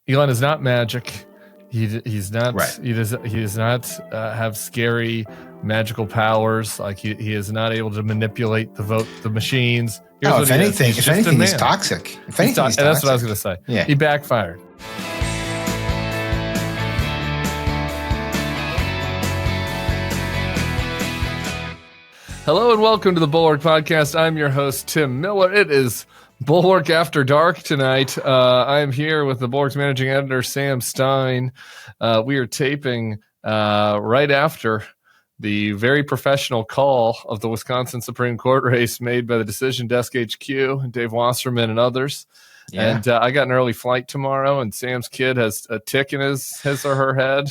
Elon is not magic. He's not. Right. He does not have scary magical powers. Like he is not able to manipulate the machines. If anything, he's toxic. If anything, he's toxic. That's what I was going to say. Yeah. He backfired. Hello and welcome to the Bulwark Podcast. I'm your host, Tim Miller. It is Bulwark After Dark tonight. I'm here with the Bulwark's managing editor, Sam Stein. We are taping right after the very professional call of the Wisconsin Supreme Court race made by the Decision Desk HQ, Dave Wasserman and others. Yeah. And I got an early flight tomorrow, and Sam's kid has a tick in his or her head.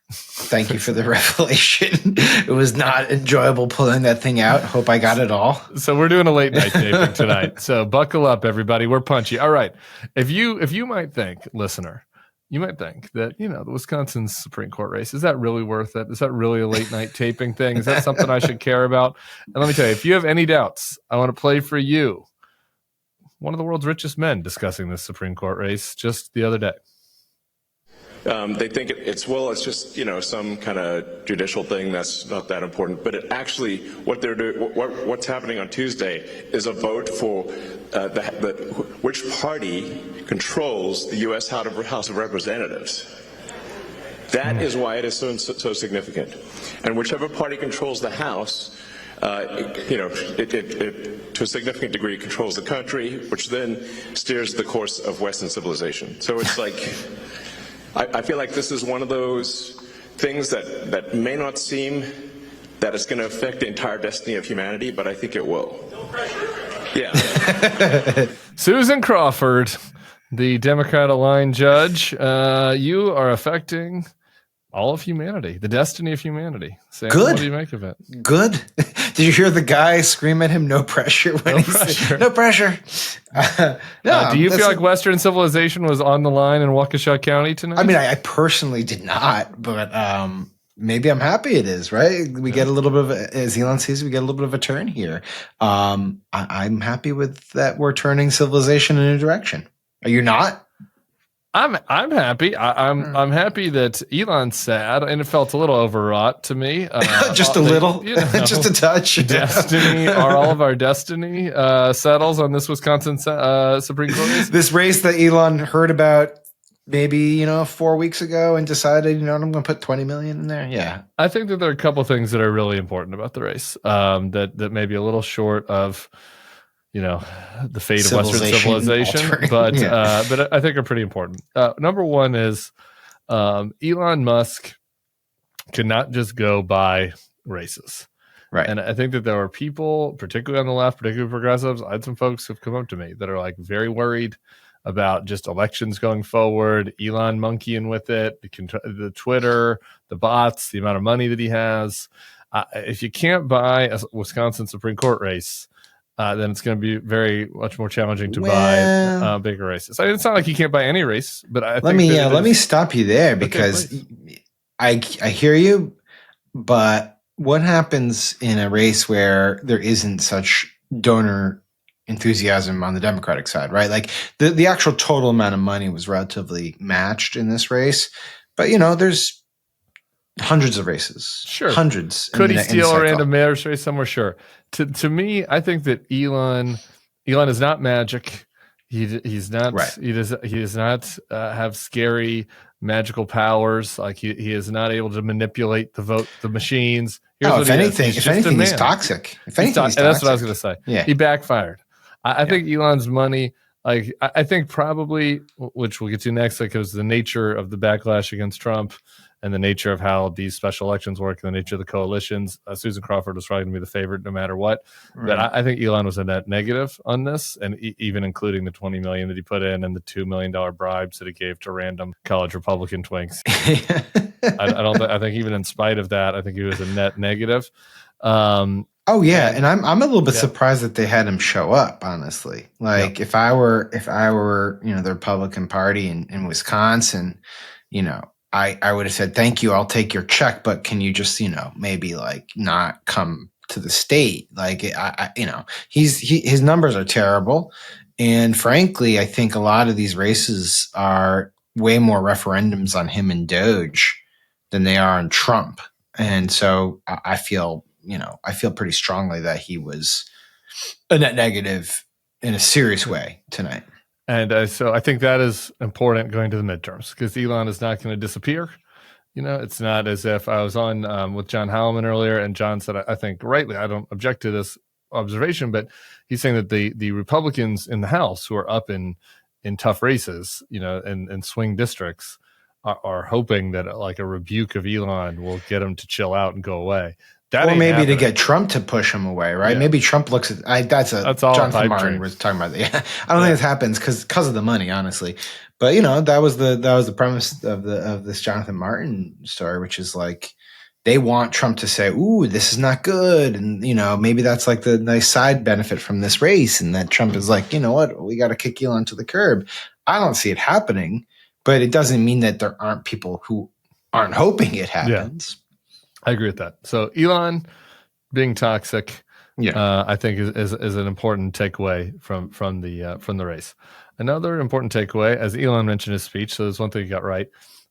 Thank you for the revelation. It was not enjoyable pulling that thing out. Hope I got it all. So we're doing a late night taping tonight. So buckle up, everybody. We're punchy. All right. If you might think, listener, you might think that, the Wisconsin Supreme Court race, is that really worth it? Is that really a late night taping thing? Is that something I should care about? And let me tell you, if you have any doubts, I want to play for you one of the world's richest men discussing this Supreme Court race just the other day. They think it's just some kind of judicial thing that's not that important. But it actually, what they're doing, what's happening on Tuesday is a vote for which party controls the U.S. House of Representatives. That is why it is so significant. And whichever party controls the House, it to a significant degree controls the country, which then steers the course of Western civilization. So it's like, I feel like this is one of those things that may not seem that it's going to affect the entire destiny of humanity, but I think it will. No pressure. Yeah. Susan Crawford, the Democrat-aligned judge, you are affecting all of humanity, the destiny of humanity. Sam, good. What do you make of it? Good. Did you hear the guy scream at him, no pressure? No pressure. Do you feel like Western civilization was on the line in Waukesha County tonight? I mean, I personally did not, but maybe I'm happy it is, right? We get a little bit of, as Elon says, we get a little bit of a turn here. I'm happy with that we're turning civilization in a direction. Are you not? I'm happy. I'm happy that Elon's sad, and it felt a little overwrought to me. Just a little, just a touch. Destiny, all of our destiny settles on this Wisconsin Supreme Court race. This race that Elon heard about maybe 4 weeks ago and decided, I'm going to put 20 million in there. Yeah, I think that there are a couple things that are really important about the race that may be a little short of the fate of Western civilization, but I think are pretty important. Number one is Elon Musk cannot just go buy races. Right. And I think that there are people, particularly on the left, particularly progressives, I had some folks who've come up to me that are like very worried about just elections going forward, Elon monkeying with it, the Twitter, the bots, the amount of money that he has. If you can't buy a Wisconsin Supreme Court race, then it's going to be very much more challenging to buy bigger races. I mean, it's not like you can't buy any race, but I think let me stop you there because I hear you, but what happens in a race where there isn't such donor enthusiasm on the Democratic side, right? Like the actual total amount of money was relatively matched in this race, but there's hundreds of races. Sure. Hundreds. Could he steal a random mayor's race somewhere? Sure. To me, I think that Elon is not magic. He's not. Right. He does not have scary magical powers. Like he is not able to manipulate the machines. If anything, he's toxic. If anything, he's toxic. That's what I was going to say. Yeah. He backfired. I think Elon's money. Like I think probably, which we'll get to next, because the nature of the backlash against Trump and the nature of how these special elections work and the nature of the coalitions, Susan Crawford was probably going to be the favorite no matter what. Right. But I think Elon was a net negative on this, and even including the $20 million that he put in and the $2 million bribes that he gave to random college Republican twinks. I think even in spite of that, I think he was a net negative. And I'm a little bit surprised that they had him show up, honestly. Like if I were the Republican Party in Wisconsin, I would have said, thank you, I'll take your check, but can you just, maybe like not come to the state? Like, his numbers are terrible. And frankly, I think a lot of these races are way more referendums on him and DOGE than they are on Trump. And so I feel pretty strongly that he was a net negative in a serious way tonight. And so I think that is important going to the midterms, because Elon is not going to disappear. It's not as if I was on with John Halliman earlier, and John said, I think rightly, I don't object to this observation, but he's saying that the Republicans in the House who are up in tough races, in swing districts, are hoping that like a rebuke of Elon will get him to chill out and go away. That or maybe happening. To get Trump to push him away, right? Yeah. Maybe Trump looks at that's all Jonathan Martin was talking about. Yeah, I don't think this happens because of the money, honestly. But that was the premise of this Jonathan Martin story, which is like they want Trump to say, "Ooh, this is not good," and maybe that's like the nice side benefit from this race, and that Trump is like, you know what, we got to kick Elon to the curb. I don't see it happening, but it doesn't mean that there aren't people who aren't hoping it happens. Yeah. I agree with that. So Elon being toxic, I think is an important takeaway from the race. Another important takeaway, as Elon mentioned in his speech, so there's one thing he got right,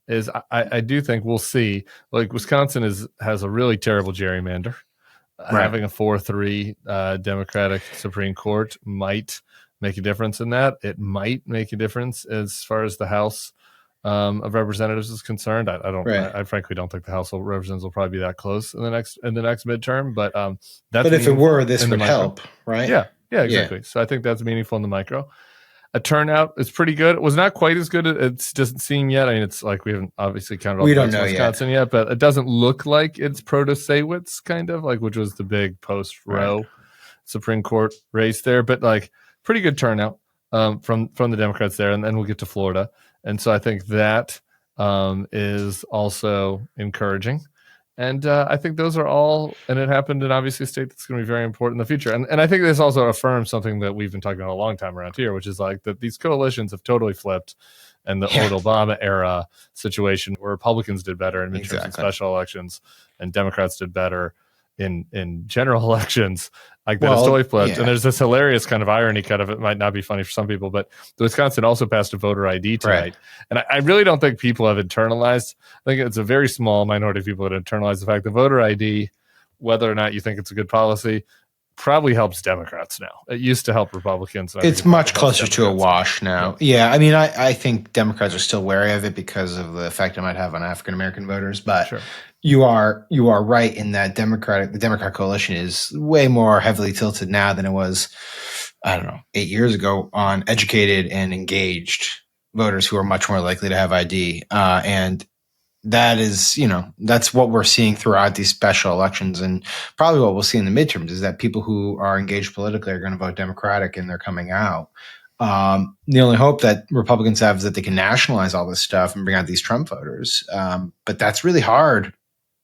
is I do think we'll see, like Wisconsin has a really terrible gerrymander. Right. Having a 4-3 Democratic Supreme Court might make a difference in that. It might make a difference as far as the House of Representatives is concerned. I frankly don't think the House of Representatives will probably be that close in the next midterm. But that's. But if it were, this would help, right? Yeah, exactly. Yeah. So I think that's meaningful in the micro. A turnout is pretty good. It was not quite as good. It doesn't seem yet. I mean, it's like we haven't obviously counted all the votes in Wisconsin yet, but it doesn't look like it's Protasiewicz kind of like, which was the big post-Roe Supreme Court race there. But like pretty good turnout from the Democrats there, and then we'll get to Florida. And so I think that is also encouraging. And I think those are all, and it happened in obviously a state that's going to be very important in the future. And I think this also affirms something that we've been talking about a long time around here, which is like that these coalitions have totally flipped. And the old Obama era situation where Republicans did better in midterms and special elections, and Democrats did better in general elections, like that is totally flipped. Yeah. And there's this hilarious kind of irony, kind of, it might not be funny for some people, but the Wisconsin also passed a voter ID tonight. Right. And I really don't think people have internalized. I think it's a very small minority of people that internalize the fact that voter ID, whether or not you think it's a good policy, probably helps Democrats now. It used to help Republicans. It's much closer to a wash now. Yeah, I mean, I think Democrats are still wary of it because of the effect it might have on African-American voters. But you are right in that the Democrat coalition is way more heavily tilted now than it was, 8 years ago, on educated and engaged voters who are much more likely to have ID. And that is, that's what we're seeing throughout these special elections, and probably what we'll see in the midterms is that people who are engaged politically are going to vote Democratic, and they're coming out. The only hope that Republicans have is that they can nationalize all this stuff and bring out these Trump voters. But that's really hard,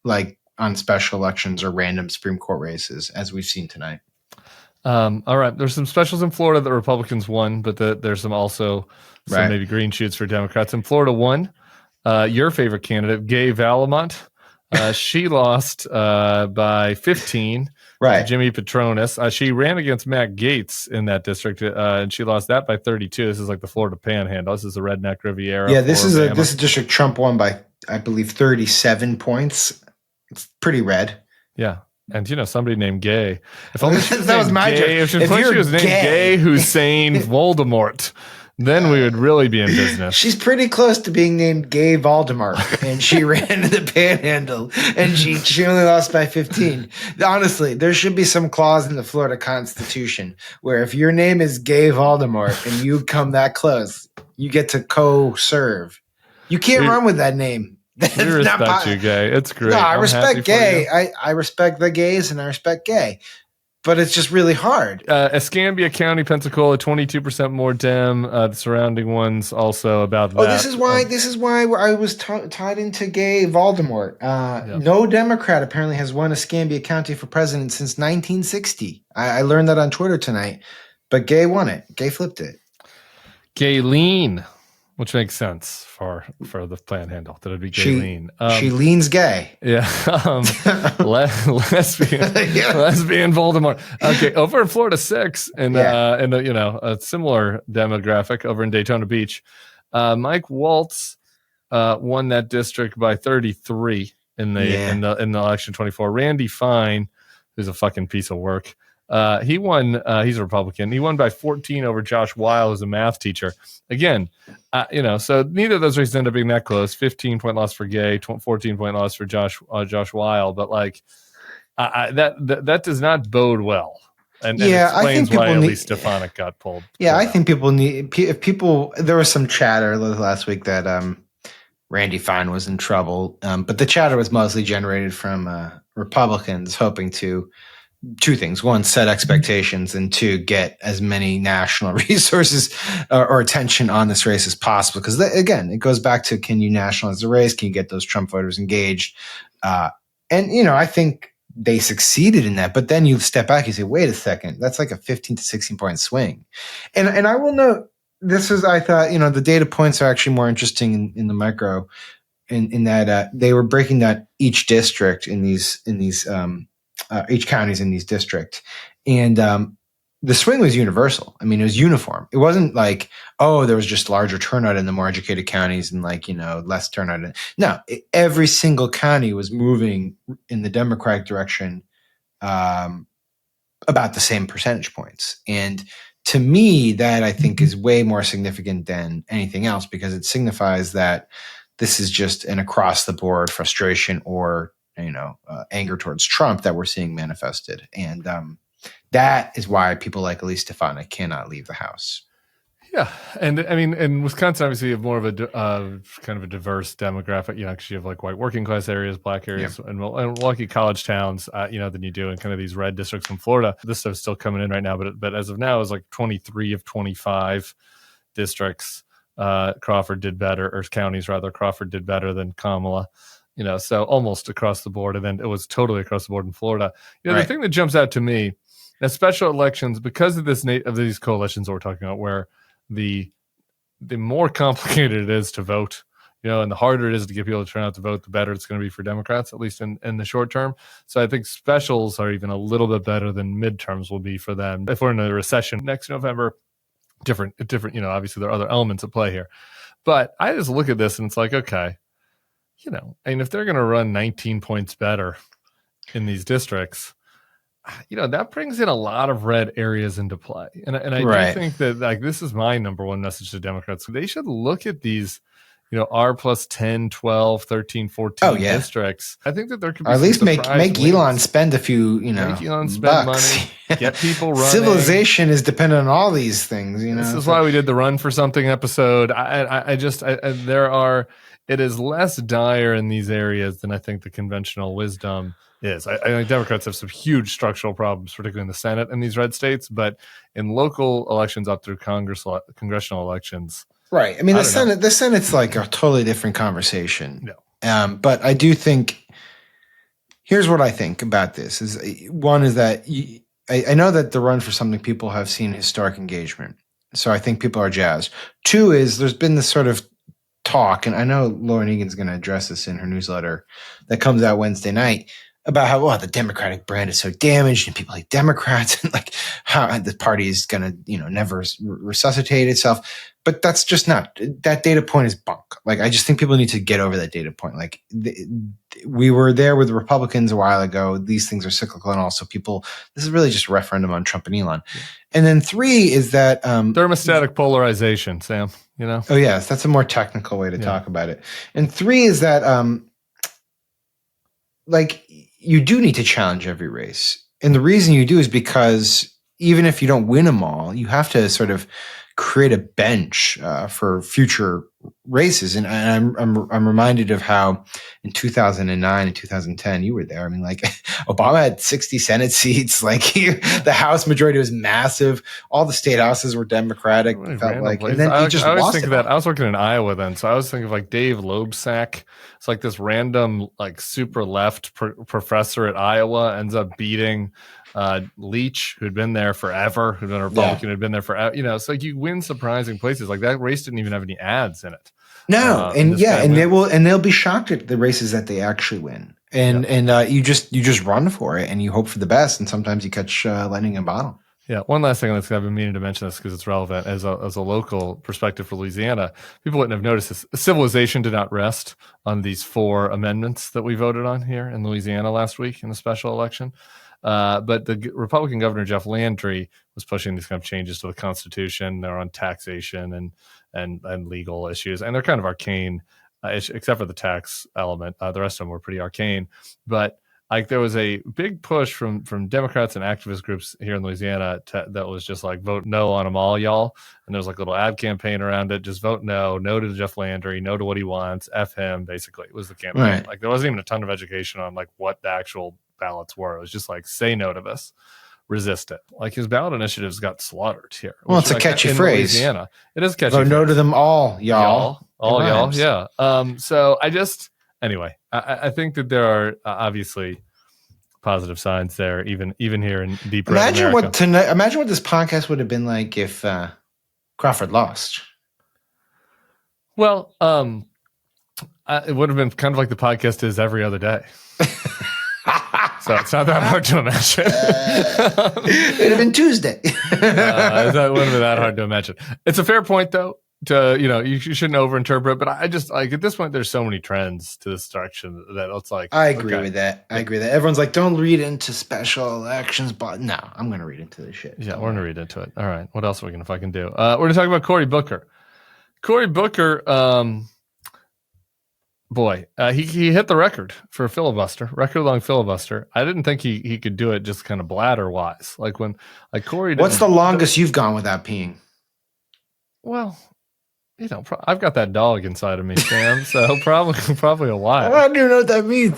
like on special elections or random Supreme Court races, as we've seen tonight. All right. There's some specials in Florida that Republicans won, but there's some maybe green shoots for Democrats. In Florida won. Your favorite candidate, Gay Valamont, she lost by 15 to Jimmy Petronas. She ran against Matt Gaetz in that district, and she lost that by 32. This is like the Florida Panhandle. This is the Redneck Riviera. Yeah, this is a district Trump won by, I believe, 37 points. It's pretty red. Yeah. And somebody named Gay. If only she was that was my joke. If she was named Gay Hussein Voldemort, then we would really be in business. She's pretty close to being named Gay Valdemar, and she ran to the Panhandle, and she only lost by 15. Honestly, there should be some clause in the Florida Constitution where if your name is Gay Valdemar and you come that close, you get to co-serve. You can't run with that name. We respect you, Gay. It's great. No, I respect Gay. I respect the gays, and I respect Gay. But it's just really hard. Escambia County, Pensacola, 22% more Dem. The surrounding ones also about that. Oh, this is why I was tied into Gay Voldemort. No Democrat apparently has won Escambia County for president since 1960. I learned that on Twitter tonight. But Gay won it. Gay flipped it. Gayleen which makes sense for the panhandle. That it'd be gay lean. She leans gay. Yeah, lesbian Voldemort. Okay, over in Florida 6, and a similar demographic over in Daytona Beach, Mike Waltz won that district by 33 in the election 24. Randy Fine, who's a fucking piece of work, he won. He's a Republican. He won by 14 over Josh Weil, who's a math teacher. Again, so neither of those races end up being that close. 15-point loss for Gay, 14-point loss for Josh Weil. But like that does not bode well. And explains why at least Stefanik got pulled. Yeah, I think people need. If people, there was some chatter last week that Randy Fine was in trouble, but the chatter was mostly generated from Republicans hoping to. Two things: one, set expectations, and two, get as many national resources or attention on this race as possible. Because again, it goes back to: can you nationalize the race? Can you get those Trump voters engaged? And I think they succeeded in that. But then you step back, you say, "Wait a second, that's like a 15 to 16 point swing." And I will note this is, I thought, the data points are actually more interesting in the micro, in that they were breaking down each district in these. Each counties in these districts. And the swing was universal. I mean, it was uniform. It wasn't like, there was just larger turnout in the more educated counties and less turnout. No, every single county was moving in the Democratic direction about the same percentage points. And to me, that I think is way more significant than anything else, because it signifies that this is just an across the board frustration or anger towards Trump that we're seeing manifested. And that is why people like Elise Stefanik cannot leave the House. Yeah. And I mean, in Wisconsin, obviously you have more of a kind of a diverse demographic, because you have like white working class areas, black areas, and Milwaukee college towns, than you do in kind of these red districts in Florida. This stuff's still coming in right now, but as of now, it's like 23 of 25 districts. Crawford did better, or counties rather. Crawford did better than Kamala. So almost across the board, and then it was totally across the board in Florida. The thing that jumps out to me, that special elections, because of these coalitions that we're talking about, where the more complicated it is to vote, and the harder it is to get people to turn out to vote, the better it's going to be for Democrats, at least in the short term. So I think specials are even a little bit better than midterms will be for them. If we're in a recession next November, different. Obviously there are other elements at play here, but I just look at this and it's like, okay. And if they're going to run 19 points better in these districts, that brings in a lot of red areas into play. And I do think that this is my number one message to Democrats. They should look at these, R plus 10, 12, 13, 14 districts. I think that there could be, or at least make Elon spend a few, make Elon spend bucks. Money, get people running. Civilization is dependent on all these things. This is why we did the Run for Something episode. It is less dire in these areas than I think the conventional wisdom is. I think Democrats have some huge structural problems, particularly in the Senate in these red states, but in local elections up through congressional elections. Right. I mean, the Senate's like a totally different conversation. No. But I do think, here's what I think about this is, one is that I know that the Run for Something people have seen historic engagement. So I think people are jazzed. Two is there's been this sort of talk, and I know Lauren Egan's going to address this in her newsletter that comes out Wednesday night, about how the Democratic brand is so damaged and people like Democrats, and like how the party is going to never resuscitate itself. But that's just not, that data point is bunk. Like, I just think people need to get over that data point. Like, we were there with the Republicans a while ago. These things are cyclical, and also this is really just a referendum on Trump and Elon. And then three is that thermostatic polarization, Sam. Oh yes, that's a more technical way to talk about it. And three is that you do need to challenge every race, and the reason you do is because even if you don't win them all, you have to sort of create a bench for future races. And I'm reminded of how in 2009 and 2010, you were there. I mean, like, Obama had 60 Senate seats. Like, the House majority was massive. All the state houses were Democratic. Felt like, and then he just lost it. I was working in Iowa then, so I was thinking of like Dave Loebsack. It's like this random like super left professor at Iowa ends up beating Leach, who'd been there forever, who'd been a Republican, who'd been there forever. It's like you win surprising places. Like that race didn't even have any ads in it. No, and they'll be shocked at the races that they actually win. And you just run for it and you hope for the best. And sometimes you catch lightning in a bottle. Yeah. One last thing I've been meaning to mention this because it's relevant as a local perspective for Louisiana. People wouldn't have noticed this. Civilization did not rest on these 4 amendments that we voted on here in Louisiana last week in the special election. But the Republican governor, Jeff Landry, was pushing these kind of changes to the Constitution. They're on taxation and legal issues. And they're kind of arcane, except for the tax element. The rest of them were pretty arcane. But like there was a big push from Democrats and activist groups here in Louisiana that was just like, vote no on them all, y'all. And there was like a little ad campaign around it. Just vote no to Jeff Landry, no to what he wants, F him, basically. It was the campaign. Right. Like there wasn't even a ton of education on like what the actual ballots were. It was just like, say no to this, resist it. Like his ballot initiatives got slaughtered here. Well, it's a catchy phrase. Louisiana. It is a catchy vote phrase. No to them all, y'all. All y'all, yeah. So anyway, I think that there are obviously positive signs there, even here in deep red America. Imagine what this podcast would have been like if Crawford lost. Well, it would have been kind of like the podcast is every other day. So it's not that hard to imagine. It'd have been Tuesday. That wouldn't have been that hard to imagine. It's a fair point, though. You shouldn't overinterpret, but I just like at this point, there's so many trends to this direction that it's like. I agree with that. Everyone's like, don't read into special elections, but no, I'm going to read into this shit. Yeah, we're going to read into it. All right. What else are we going to fucking do? We're going to talk about Cory Booker. Cory Booker, he hit the record for a filibuster, record-long filibuster. I didn't think he could do it just kind of bladder-wise. Like when Cory. What's the longest you've gone without peeing? Well. I've got that dog inside of me, Sam. So probably a while. I don't even know what that means.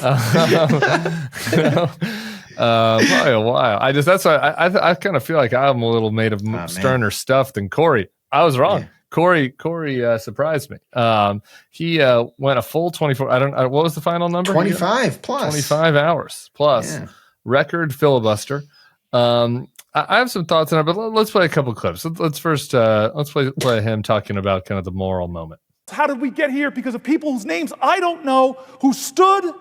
Probably a while. That's why I kind of feel like I'm a little made of sterner stuff than Cory. I was wrong. Yeah. Cory surprised me. He went a full 24. I don't. What was the final number? 25 plus. 25 hours plus. Yeah. Record filibuster. I have some thoughts on it, but let's play a couple clips. Let's first play him talking about kind of the moral moment. How did we get here? Because of people whose names I don't know, who stood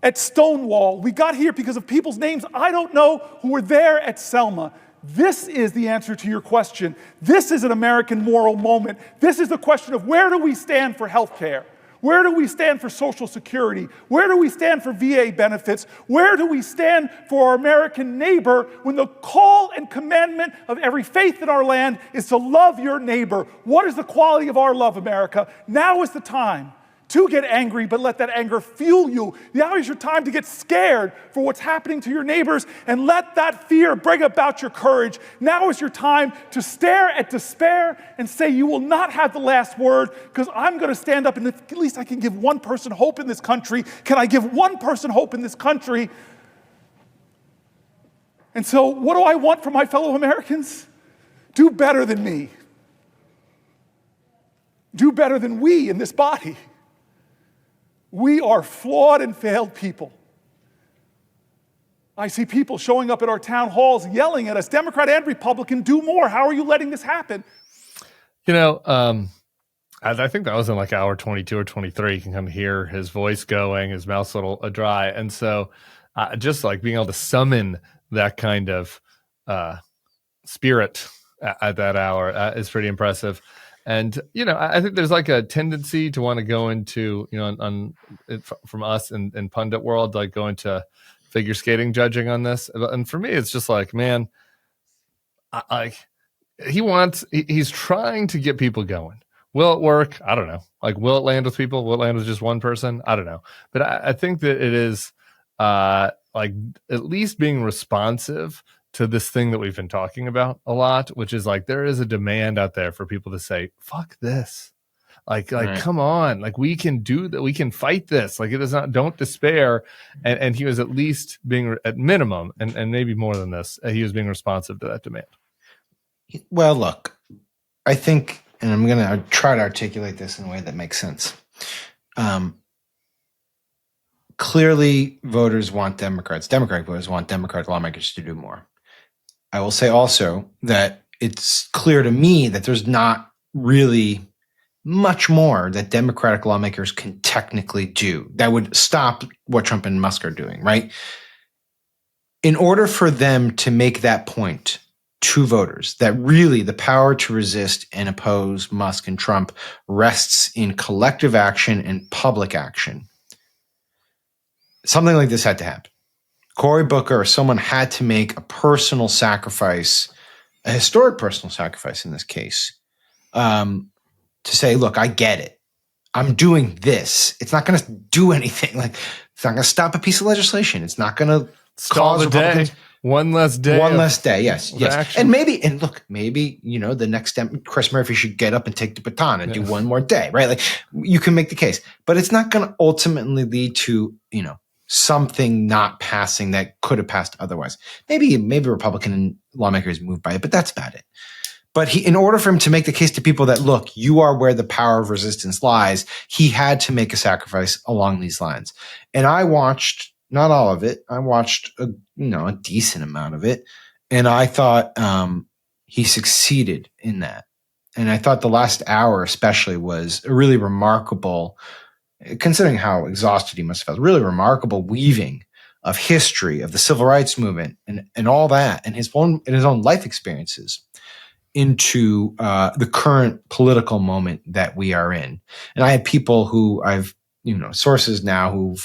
at Stonewall. We got here because of people's names I don't know, who were there at Selma. This is the answer to your question. This is an American moral moment. This is the question of where do we stand for health care? Where do we stand for Social Security? Where do we stand for VA benefits? Where do we stand for our American neighbor when the call and commandment of every faith in our land is to love your neighbor? What is the quality of our love, America? Now is the time to get angry, but let that anger fuel you. Now is your time to get scared for what's happening to your neighbors and let that fear bring about your courage. Now is your time to stare at despair and say you will not have the last word because I'm going to stand up and at least I can give one person hope in this country. Can I give one person hope in this country? And so what do I want from my fellow Americans? Do better than me. Do better than we in this body. We are flawed and failed people. I see people showing up at our town halls yelling at us, Democrat and Republican, do more. How are you letting this happen? I think that was in like hour 22 or 23. You can kind of hear his voice going, his mouth's a little dry. And so just like being able to summon that kind of spirit at that hour is pretty impressive. And, I think there's like a tendency to want to go into, from us in pundit world, like go into figure skating judging on this. And for me, it's just like, man, he's trying to get people going. Will it work? I don't know. Like, will it land with people? Will it land with just one person? I don't know. But I think that it is like at least being responsive to this thing that we've been talking about a lot, which is like there is a demand out there for people to say, fuck this. Like, right. Come on. Like, we can do that. We can fight this. Like, it is not, don't despair. And he was at least being, at minimum, and maybe more than this, he was being responsive to that demand. Well, look, I think, and I'm going to try to articulate this in a way that makes sense. clearly voters want Democratic voters want Democratic lawmakers to do more. I will say also that it's clear to me that there's not really much more that Democratic lawmakers can technically do that would stop what Trump and Musk are doing, right? In order for them to make that point to voters, that really the power to resist and oppose Musk and Trump rests in collective action and public action, something like this had to happen. Cory Booker or someone had to make a personal sacrifice, a historic personal sacrifice in this case, to say, look, I get it. I'm doing this. It's not going to do anything. Like, it's not going to stop a piece of legislation. It's not going to cause the day. One less day. One less day. Yes. Yes. Action. And look, maybe, the next step, Chris Murphy should get up and take the baton and do one more day, right? Like, you can make the case, but it's not going to ultimately lead to, something not passing that could have passed otherwise. Maybe Republican lawmakers moved by it, but that's about it. But in order for him to make the case to people that, look, you are where the power of resistance lies, he had to make a sacrifice along these lines. And I watched, not all of it, I watched a decent amount of it. And I thought he succeeded in that. And I thought the last hour especially was a really remarkable, considering how exhausted he must have felt, really remarkable weaving of history, of the civil rights movement and all that, and his own life experiences into the current political moment that we are in. And I had people who sources now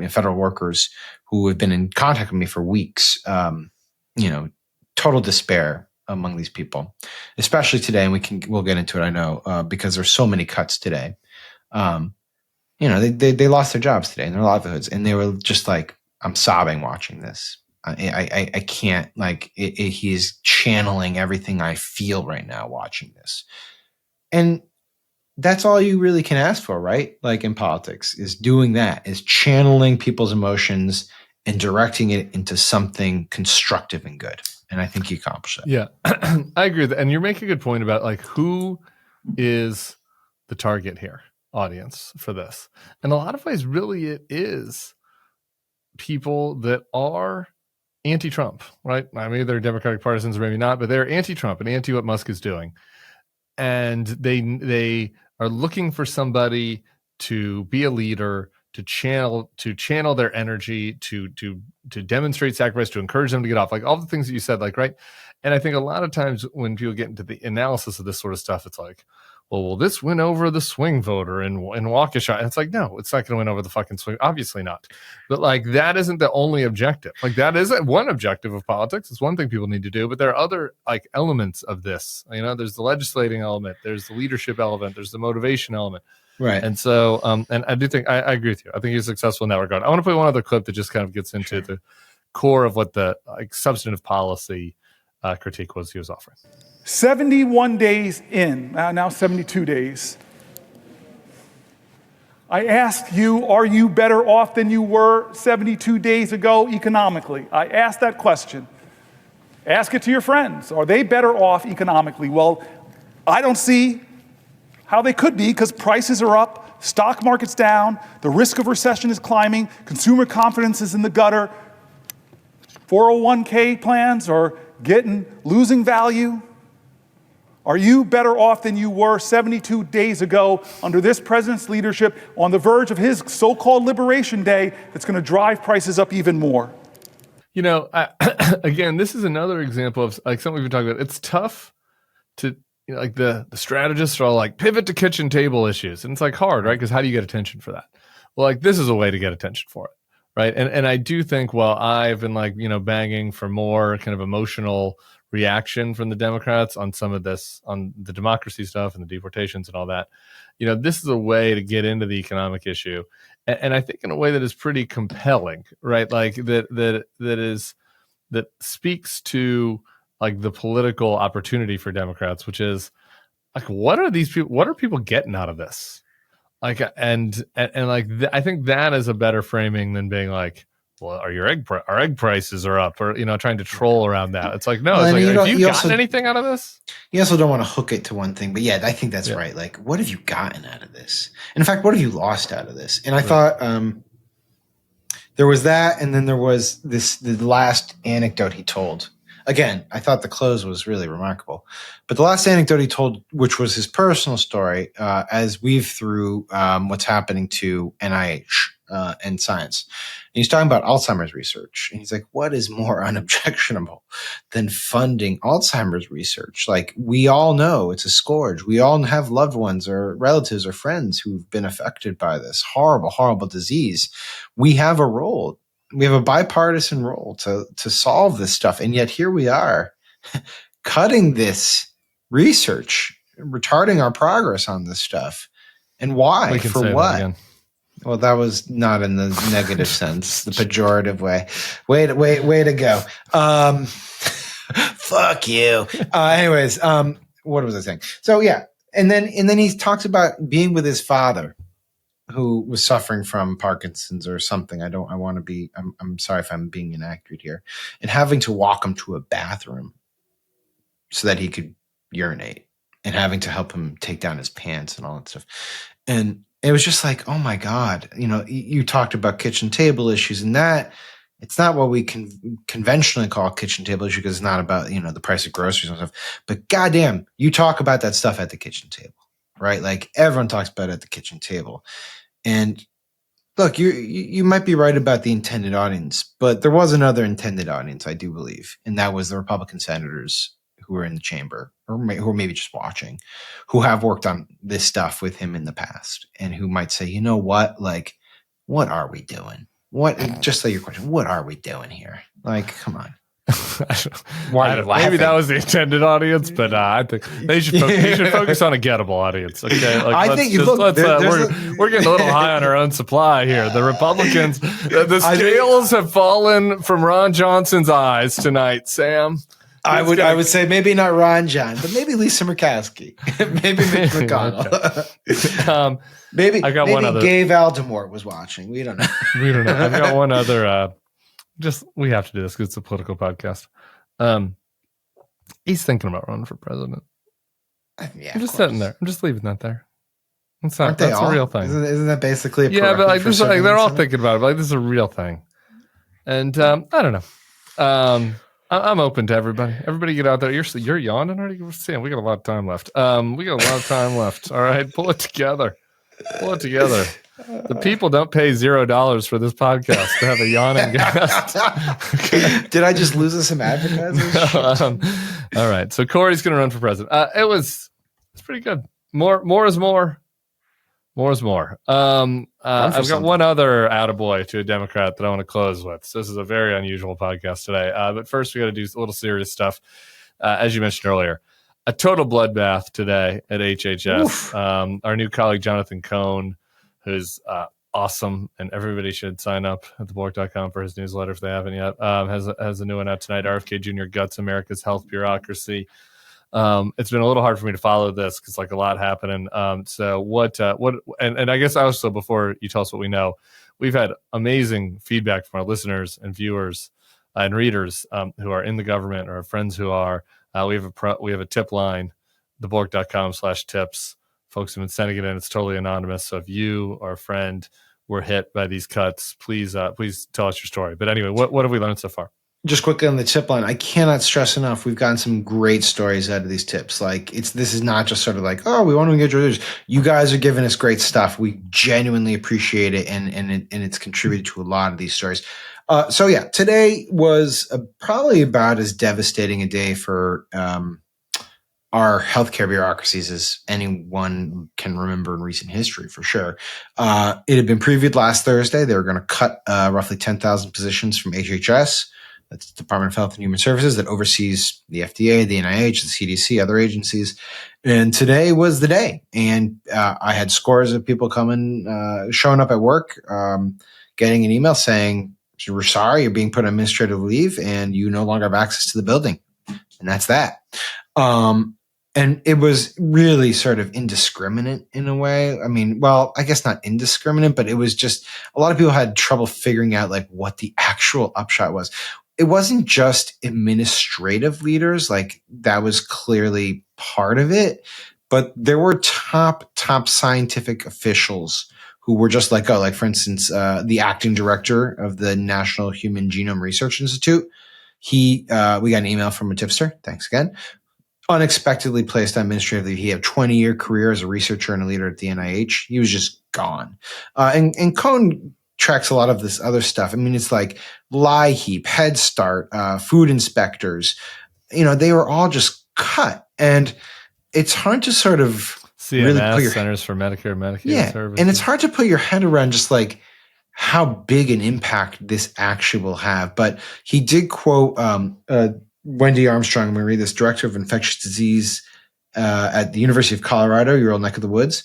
federal workers who have been in contact with me for weeks, total despair among these people, especially today. And we'll get into it, I know, because there's so many cuts today. They lost their jobs today and their livelihoods, and they were just like, I'm sobbing watching this. I can't, he's channeling everything I feel right now watching this. And that's all you really can ask for, right? Like in politics, is doing that, is channeling people's emotions and directing it into something constructive and good. And I think he accomplished that. Yeah, I agree with that. And you're making a good point about who is the target here, audience for this. In a lot of ways, really, it is people that are anti-Trump, right? I mean, they're Democratic partisans or maybe not, but they're anti-Trump and anti what Musk is doing. And they are looking for somebody to be a leader, to channel their energy, to demonstrate sacrifice, to encourage them to get off, like all the things that you said, right? And I think a lot of times when people get into the analysis of this sort of stuff, it's like, well, will this win over the swing voter in Waukesha? And it's like, no, it's not going to win over the fucking swing. Obviously not. But that isn't the only objective. That isn't one objective of politics. It's one thing people need to do, but there are other elements of this. There's the legislating element, there's the leadership element, there's the motivation element. Right. And so, and I do think I agree with you. I think he's successful in that regard. I want to play one other clip that just kind of gets into the core of what the substantive policy critique was he was offering. 71 days in, now 72 days. I asked you, are you better off than you were 72 days ago economically? I asked that question. Ask it to your friends. Are they better off economically? Well, I don't see how they could be, because prices are up, stock market's down, the risk of recession is climbing, consumer confidence is in the gutter, 401k plans are losing value. Are you better off than you were 72 days ago under this president's leadership, on the verge of his so-called liberation day that's going to drive prices up even more? Again, this is another example of something we've been talking about. It's tough to, the strategists are all pivot to kitchen table issues. And it's hard, right? Because how do you get attention for that? Well, this is a way to get attention for it, right? And I do think, I've been banging for more kind of emotional reaction from the Democrats on some of this, on the democracy stuff and the deportations and all that. This is a way to get into the economic issue, and I think in a way that is pretty compelling, right? That speaks to the political opportunity for Democrats, which is what are these people? What are people getting out of this? I think that is a better framing than being well, our egg prices are up, or trying to troll around that. It's no, well, have you gotten anything out of this? You also don't want to hook it to one thing, but yeah, I think that's right. What have you gotten out of this? And in fact, what have you lost out of this? And I thought there was that, and then there was the last anecdote he told. Again, I thought the close was really remarkable. But the last anecdote he told, which was his personal story, as weave through what's happening to NIH and science. And he's talking about Alzheimer's research. And he's like, what is more unobjectionable than funding Alzheimer's research? Like, we all know it's a scourge. We all have loved ones or relatives or friends who've been affected by this horrible, horrible disease. We have a role. We have a bipartisan role to solve this stuff. And yet here we are cutting this research, retarding our progress on this stuff. And why? We can For say what? that again. Well, that was not in the negative sense, the pejorative way. Way to go. Fuck you. Anyways, what was I saying? So yeah. And then he talks about being with his father, who was suffering from Parkinson's or something. I'm sorry if I'm being inaccurate here, and having to walk him to a bathroom so that he could urinate, and having to help him take down his pants and all that stuff. And it was just like, oh my God, you talked about kitchen table issues, and that it's not what we can conventionally call kitchen table issue, because it's not about, the price of groceries and stuff, but goddamn, you talk about that stuff at the kitchen table, right? Like everyone talks about it at the kitchen table. And look, you might be right about the intended audience, but there was another intended audience, I do believe, and that was the Republican senators who were in the chamber, or who are maybe just watching, who have worked on this stuff with him in the past, and who might say, you know what, like, what are we doing? Just like your question, what are we doing here? Like, come on. Why maybe that was the intended audience, but I think they should focus on a gettable audience. Okay, like, we're getting a little high on our own supply here. The Republicans, the scales have fallen from Ron Johnson's eyes tonight, Sam. I would say maybe not Ron John, but maybe Lisa Murkowski, maybe Mitch McConnell. Maybe one other. Gay Valdemort was watching. We don't know. I've got one other. We have to do this because it's a political podcast. He's thinking about running for president. Yeah, I'm just sitting there. I'm just leaving that there. That's a real thing. Isn't that basically a but like this? Like, they're all thinking about it. But like, this is a real thing. And I don't know. I'm open to everybody. Everybody get out there. You're yawning already? Sam, we got a lot of time left. We got a lot of time left. All right, pull it together. The people don't pay $0 for this podcast to have a yawning guest. Okay. Did I just lose us some advertising? All right. So Cory's going to run for president. It's pretty good. More is more. More is more. I've got one other attaboy to a Democrat that I want to close with. So this is a very unusual podcast today. But first, we got to do a little serious stuff. As you mentioned earlier, a total bloodbath today at HHS. Our new colleague, Jonathan Cohn, who's awesome, and everybody should sign up at thebulwark.com for his newsletter if they haven't yet. Has a new one out tonight. RFK Jr. Guts America's Health Bureaucracy. It's been a little hard for me to follow this because like a lot happening. So what and I guess also before you tell us what we know, we've had amazing feedback from our listeners and viewers and readers who are in the government or our friends who are. We have a tip line, thebulwark.com/tips. Folks have been sending it in. It's totally anonymous. So if you or a friend were hit by these cuts, please tell us your story. But anyway, what have we learned so far? Just quickly on the tip line, I cannot stress enough. We've gotten some great stories out of these tips. Like this is not just sort of like, oh, we want to engage with others. You guys are giving us great stuff. We genuinely appreciate it, and it's contributed to a lot of these stories. So yeah, today was probably about as devastating a day for our healthcare bureaucracies as anyone can remember in recent history, for sure. It had been previewed last Thursday. They were going to cut roughly 10,000 positions from HHS. That's the Department of Health and Human Services that oversees the FDA, the NIH, the CDC, other agencies. And today was the day. And I had scores of people showing up at work, getting an email saying, we're sorry, you're being put on administrative leave and you no longer have access to the building. And that's that. And it was really sort of indiscriminate in a way. I mean, well, I guess not indiscriminate, but it was just a lot of people had trouble figuring out like what the actual upshot was. It wasn't just administrative leaders, like that was clearly part of it, but there were top scientific officials who were just let go. Like, for instance, the acting director of the National Human Genome Research Institute, we got an email from a tipster. Thanks again. Unexpectedly placed on administrative leave. He had a 20-year career as a researcher and a leader at the NIH. He was just gone. And Cohn tracks a lot of this other stuff. I mean, it's like LIHEAP, Head Start, food inspectors. They were all just cut. And it's hard to sort of CMS, really put your Centers for Medicare and Medicaid Services. And it's hard to put your head around just like how big an impact this actually will have. But he did quote Wendy Armstrong, I'm going to read this, director of infectious disease at the University of Colorado, your old neck of the woods.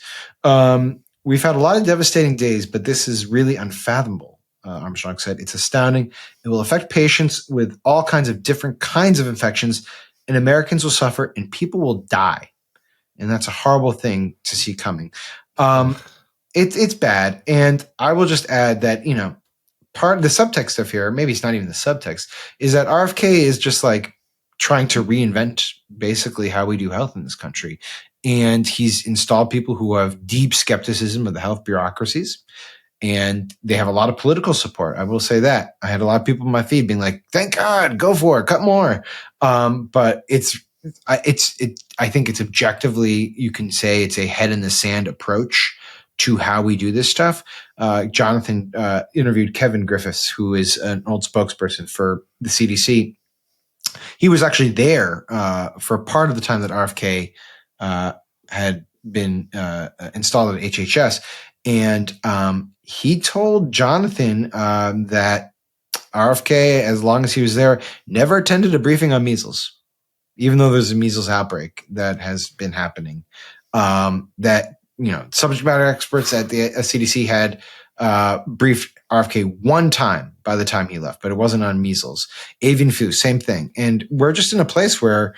We've had a lot of devastating days, but this is really unfathomable, Armstrong said. It's astounding. It will affect patients with all kinds of different kinds of infections, and Americans will suffer and people will die. And that's a horrible thing to see coming. It's bad. And I will just add that, part of the subtext of here, maybe it's not even the subtext, is that RFK is just like trying to reinvent basically how we do health in this country. And he's installed people who have deep skepticism of the health bureaucracies. And they have a lot of political support. I will say that. I had a lot of people in my feed being like, thank God, go for it, cut more. But I think it's objectively, you can say it's a head in the sand approach to how we do this stuff. Jonathan interviewed Kevin Griffiths, who is an old spokesperson for the CDC. He was actually there for part of the time that RFK had been installed at HHS. And he told Jonathan that RFK, as long as he was there, never attended a briefing on measles, even though there's a measles outbreak that has been happening. That subject matter experts at the CDC had briefed RFK one time by the time he left, but it wasn't on measles. Avian flu, same thing. And we're just in a place where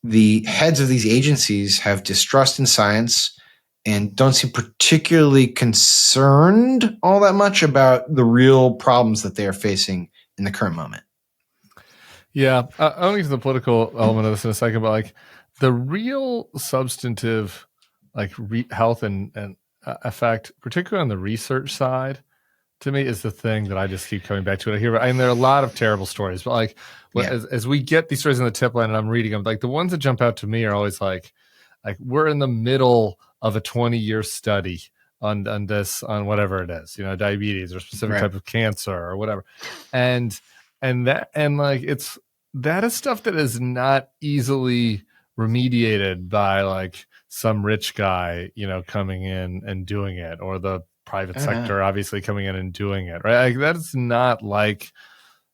the heads of these agencies have distrust in science and don't seem particularly concerned all that much about the real problems that they are facing in the current moment. Yeah, I'll get to the political element of this in a second, but like the real substantive health and effect, particularly on the research side, to me is the thing that I just keep coming back to. There are a lot of terrible stories, but as we get these stories in the tip line and I'm reading them, like the ones that jump out to me are always like we're in the middle of a 20-year study on whatever it is, diabetes or a specific type of cancer or whatever, that is stuff that is not easily remediated by like some rich guy, coming in and doing it, or the private sector obviously coming in and doing it, right? Like that's not like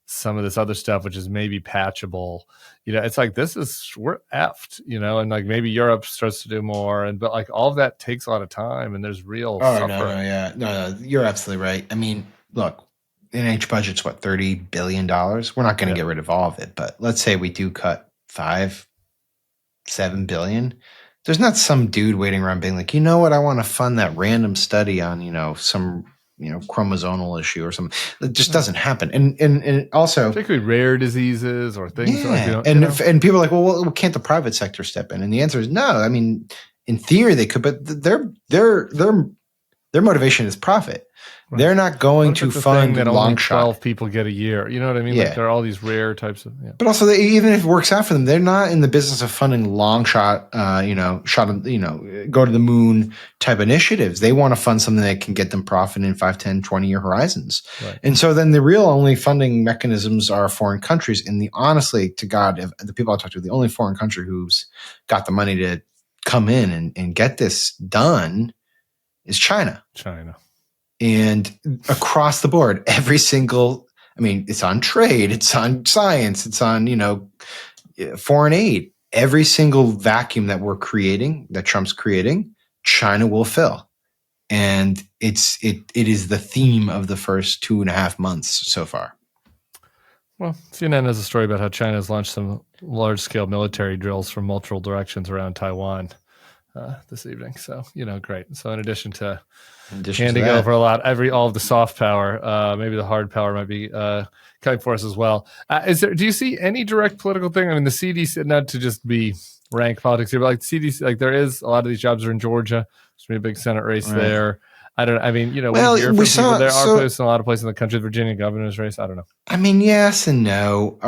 some of this other stuff, which is maybe patchable. It's like we're effed, and like maybe Europe starts to do more, but like all of that takes a lot of time, and there's real suffering. No, you're absolutely right. I mean, look, NIH budget's what, $30 billion? We're not going to get rid of all of it, but let's say we do cut $5-7 billion. There's not some dude waiting around being like, what, I want to fund that random study on, some, chromosomal issue or something. It just doesn't happen. And also particularly rare diseases or things. And people are like, well, can't the private sector step in? And the answer is no. I mean, in theory they could, but their motivation is profit. Right. They're not going to fund that long only shot. 12 people get a year. You know what I mean? Yeah. Like there are all these rare types of. Yeah. But also, even if it works out for them, they're not in the business of funding long shot. Go to the moon type initiatives. They want to fund something that can get them profit in 5, 10, 20-year horizons. Right. And so then the real only funding mechanisms are foreign countries. And honestly, to God, if the people I talk to, the only foreign country who's got the money to come in and get this done is China. And across the board, it's on trade, it's on science, it's on, foreign aid. Every single vacuum that we're creating, that Trump's creating, China will fill. And it is the theme of the first 2.5 months so far. Well, CNN has a story about how China has launched some large-scale military drills from multiple directions around Taiwan this evening. So, great. So in addition to handing over all of the soft power, maybe the hard power might be coming for us as well. Do you see any direct political thing? I mean, the CDC, not to just be rank politics here, but like the CDC, like there is a lot of these jobs are in Georgia. There's going to be a big Senate race there. I don't. I mean, Well, we hear we from people. saw- There are so- places, a lot of places in the country, Virginia governor's race. I don't know. I mean, yes and no.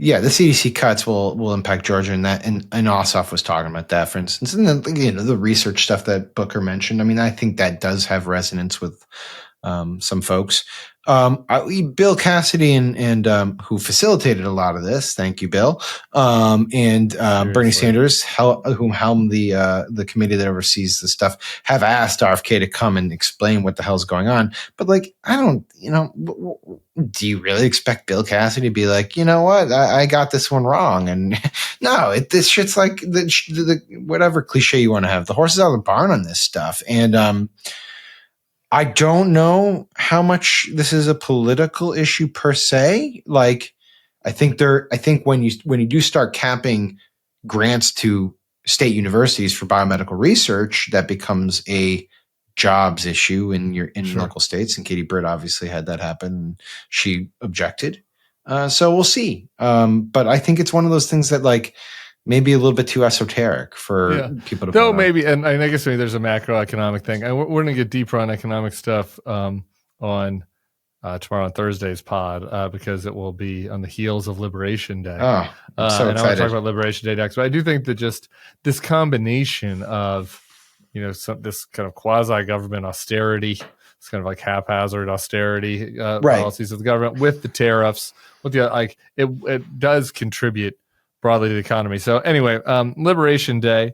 Yeah, the CDC cuts will impact Georgia, and Ossoff was talking about that, for instance, and then the research stuff that Booker mentioned. I mean, I think that does have resonance with some folks. Bill Cassidy and who facilitated a lot of this. Thank you, Bill. And Bernie Sanders, whom helmed the committee that oversees the stuff, have asked RFK to come and explain what the hell's going on. But I don't, do you really expect Bill Cassidy to be like, you know what, I got this one wrong? And no, this shit's like the whatever cliche you want to have. The horse is out of the barn on this stuff, and I don't know how much this is a political issue per se. I think when you do start capping grants to state universities for biomedical research, that becomes a jobs issue in local states. And Katie Britt obviously had that happen. And she objected. So we'll see. But I think it's one of those things that maybe a little bit too esoteric for people to. Though maybe, and I guess maybe there's a macroeconomic thing. We're going to get deeper on economic stuff on tomorrow on Thursday's pod because it will be on the heels of Liberation Day. Oh, I'm so and I want excited. to talk about Liberation Day next. But I do think that just this combination of this kind of quasi-government austerity, it's kind of like haphazard austerity policies of the government with the tariffs, with the it does contribute broadly to the economy. So anyway, Liberation Day.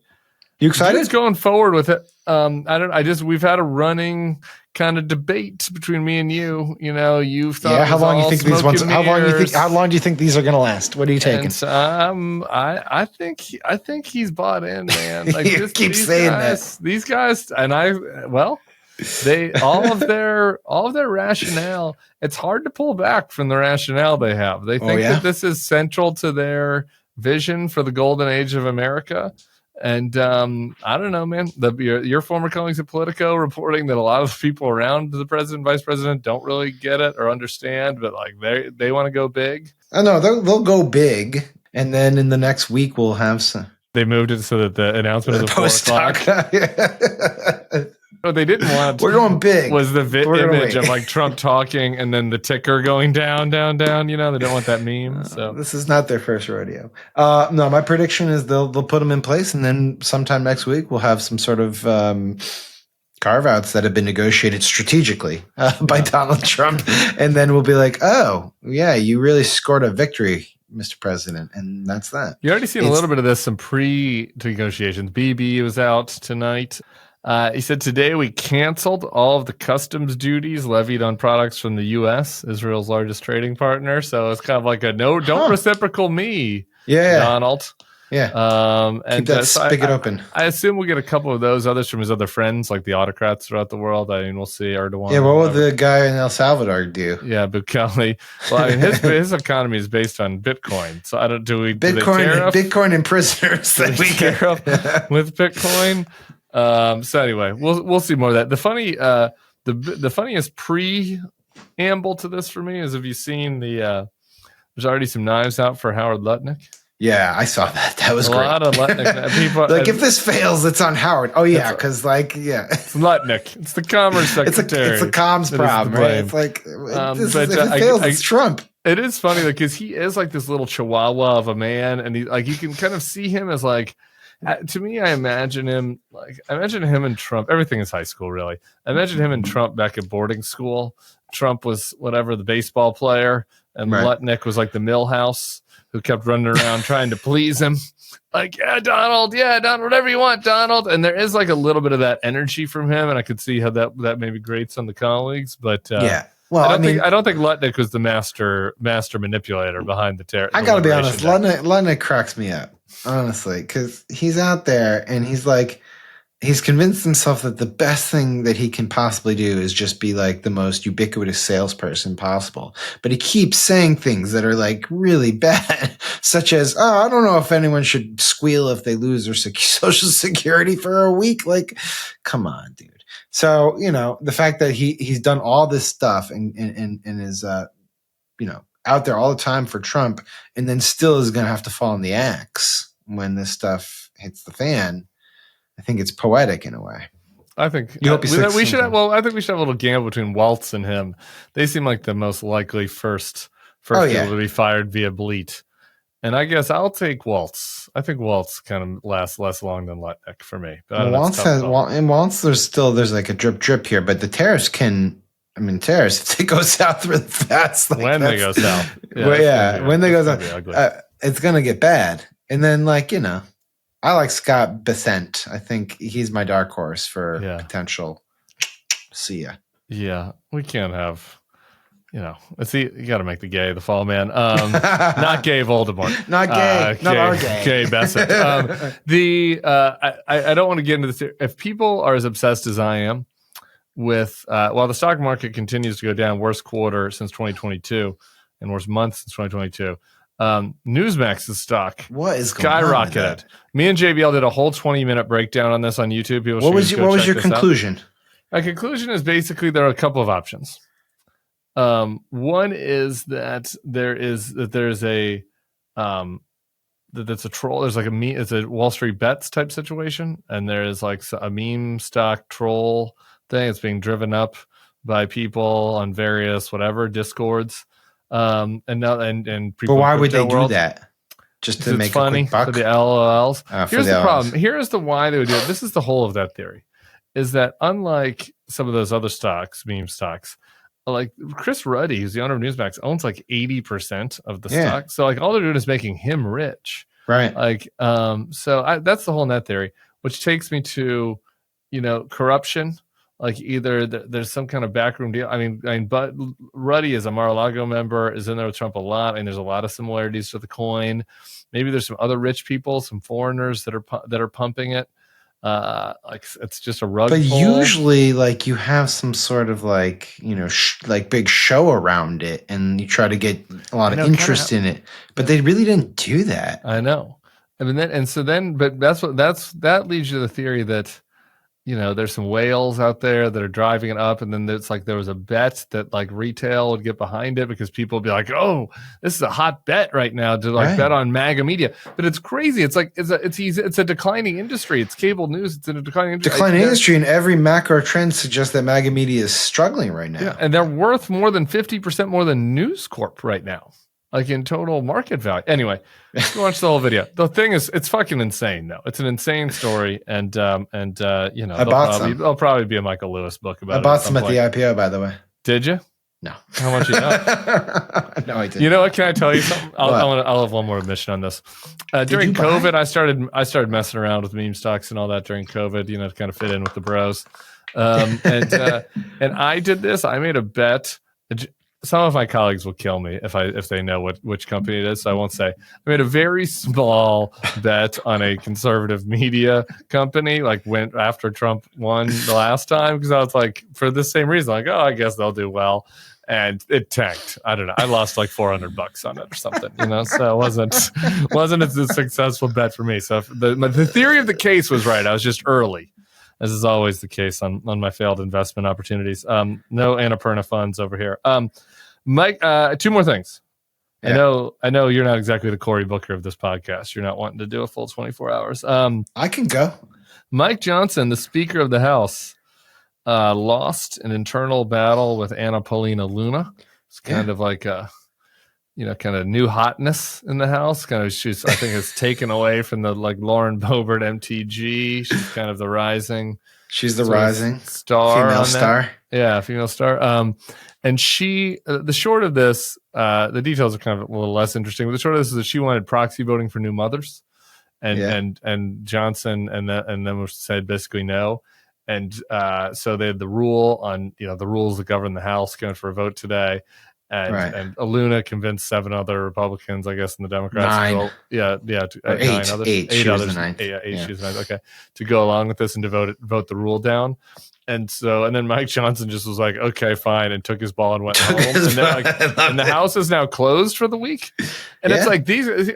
You excited? Just going forward with it. We've had a running kind of debate between me and you. You've thought, how long you think these ones? How long do you think these are going to last? What are you taking? And so, I think he's bought in, man. You keep saying that. These guys, and they all of their rationale. It's hard to pull back from the rationale they have. They think that this is central to their vision for the golden age of America. And I don't know, man. Your former colleagues at Politico reporting that a lot of the people around the president, vice president, don't really get it or understand, but they want to go big. I know they'll go big, and then in the next week we'll have some. They moved it so that the announcement is at 4 o'clock. What they didn't want we're going big was the image of Trump talking and then the ticker going down. They don't want that meme. So this is not their first rodeo. No, my prediction is they'll put them in place, and then sometime next week we'll have some sort of carve-outs that have been negotiated strategically by Donald Trump, and then we'll be like, oh yeah, you really scored a victory, Mr. President, and that's that. You already seen a little bit of this, some pre-negotiations. BB was out tonight. He said, today we canceled all of the customs duties levied on products from the U.S., Israel's largest trading partner. So it's kind of like don't reciprocal me, Donald. Yeah. And keep that spigot open. I assume we'll get a couple of those, others from his other friends, like the autocrats throughout the world. I mean, we'll see Erdogan. Yeah, what will the guy in El Salvador do? Yeah, Bukele. Well, I mean, his economy is based on Bitcoin. So I don't Bitcoin and prisoners that we tariff with Bitcoin. So anyway, we'll see more of that. The funniest preamble to this for me is, have you seen there's already some knives out for Howard Lutnick? Yeah, I saw that. That was a great. lot of Lutnick people. If this fails, it's on Howard. Oh yeah, because it's Lutnick. It's the Commerce Secretary. It's a comms problem, right? It's if it fails, it's Trump. It is funny because he is this little chihuahua of a man, and you can kind of see him as to me, I imagine him and Trump. Everything is high school, really. I imagine him and Trump back at boarding school. Trump was the baseball player, and Lutnick was the Millhouse who kept running around trying to please him. Donald, whatever you want, Donald. And there is a little bit of that energy from him, and I could see how that maybe grates on the colleagues. But well, I don't think Lutnick was the master manipulator behind the terror. I gotta be honest, Lutnick cracks me up, honestly, because he's out there and he's convinced himself that the best thing that he can possibly do is just be the most ubiquitous salesperson possible. But he keeps saying things that are really bad, such as, oh, I don't know if anyone should squeal if they lose their social security for a week. Come on, dude. So, the fact that he's done all this stuff and is, out there all the time for Trump, and then still is going to have to fall on the axe when this stuff hits the fan, I think it's poetic in a way. I think You hope he sticks we should have, something. well, I think we should have a little gamble between Waltz and him. They seem like the most likely first Oh, people yeah. to be fired via bleat. And I guess I'll take Waltz. I think Waltz kind of lasts less long than Lutnick for me. But I don't know, it's Waltz tough has call. and Waltz. There's like a drip here, but the tariffs can. I mean, tariffs if they go south really fast. Like when they go south. When they go it's south, gonna be ugly. it's gonna get bad. And then, like, you know, I like Scott Bessent. I think he's my dark horse for potential. See ya. Yeah, we can't have. You know, you got to make the gay the fall man. Not gay Voldemort. Not gay. Not our gay. Gay Bassett. I don't want to get into this. If people are as obsessed as I am with, while the stock market continues to go down, worst quarter since 2022 and worst month since 2022, Newsmax's stock what is going on with skyrocketed. that? Me and JBL did a whole 20-minute breakdown on this on YouTube. People What was your conclusion? My conclusion is basically there are a couple of options. One is that there's a that's a troll. There's like it's a Wall Street Bets type situation, and there is like a meme stock troll thing. It's being driven up by people on various discords. And people. But why would they world. Do that? Just to make funny a quick buck? For the LOLs. Here's the problem. Here's the why they would do it. This is the whole of that theory. Is that unlike some of those other stocks, meme stocks, like Chris Ruddy, who's the owner of Newsmax, owns like 80% of the stock. So like all they're doing is making him rich. Right. Like, so that's the whole net theory, which takes me to, corruption. Like either there's some kind of backroom deal. I mean, but Ruddy is a Mar-a-Lago member, is in there with Trump a lot, and there's a lot of similarities to the coin. Maybe there's some other rich people, some foreigners that are pumping it. Like it's just a rug. But pull. usually, like you have some sort of like like big show around it, and you try to get a lot of interest in it. But they really didn't do that. I know. I mean, but that leads you to the theory that there's some whales out there that are driving it up, and then it's like there was a bet that like retail would get behind it because people would be like, "Oh, this is a hot bet right now to bet on MAGA media." But it's crazy. It's like it's a declining industry. It's cable news. It's in a declining industry. Declining industry, and every macro trend suggests that MAGA media is struggling right now. Yeah, and they're worth more than 50% more than News Corp right now. Like in total market value. Anyway, go watch the whole video. The thing is, it's fucking insane, though. It's an insane story, and there'll probably be a Michael Lewis book about it. I bought some at the IPO, by the way. Did you? No. How much you know? No, I didn't. You know what? Can I tell you something? I'll have one more admission on this. During COVID, I started messing around with meme stocks and all that during COVID. To kind of fit in with the bros. And I did this. I made a bet. Some of my colleagues will kill me if they know which company it is, so I won't say. I made a very small bet on a conservative media company, like went after Trump won the last time, because I was like, for the same reason, like, oh, I guess they'll do well. And it tanked. I don't know. I lost like $400 on it or something, so it wasn't a successful bet for me. So the theory of the case was right. I was just early. As is always the case on my failed investment opportunities. No Annapurna funds over here. Mike, two more things. Yeah. I know you're not exactly the Cory Booker of this podcast. You're not wanting to do a full 24 hours. I can go. Mike Johnson, the Speaker of the House, lost an internal battle with Anna Paulina Luna. It's kind of like a kind of new hotness in the House. Kind of, I think it's taken away from the like Lauren Boebert MTG. She's kind of the rising. She's the rising star. Female star. Yeah, female star. And she, the short of this, the details are kind of a little less interesting. But the short of this is that she wanted proxy voting for new mothers, and Johnson and then said basically no. And so they had the rule on the rules that govern the House going for a vote today. And Luna convinced 7 other Republicans, I guess, in the Democrats. 9. Eight others. Eight. Eight she others. Was the ninth. She was the ninth. Okay, to go along with this and to vote the rule down. And then Mike Johnson just was like, okay, fine, and took his ball and went home. And the House is now closed for the week. And it's like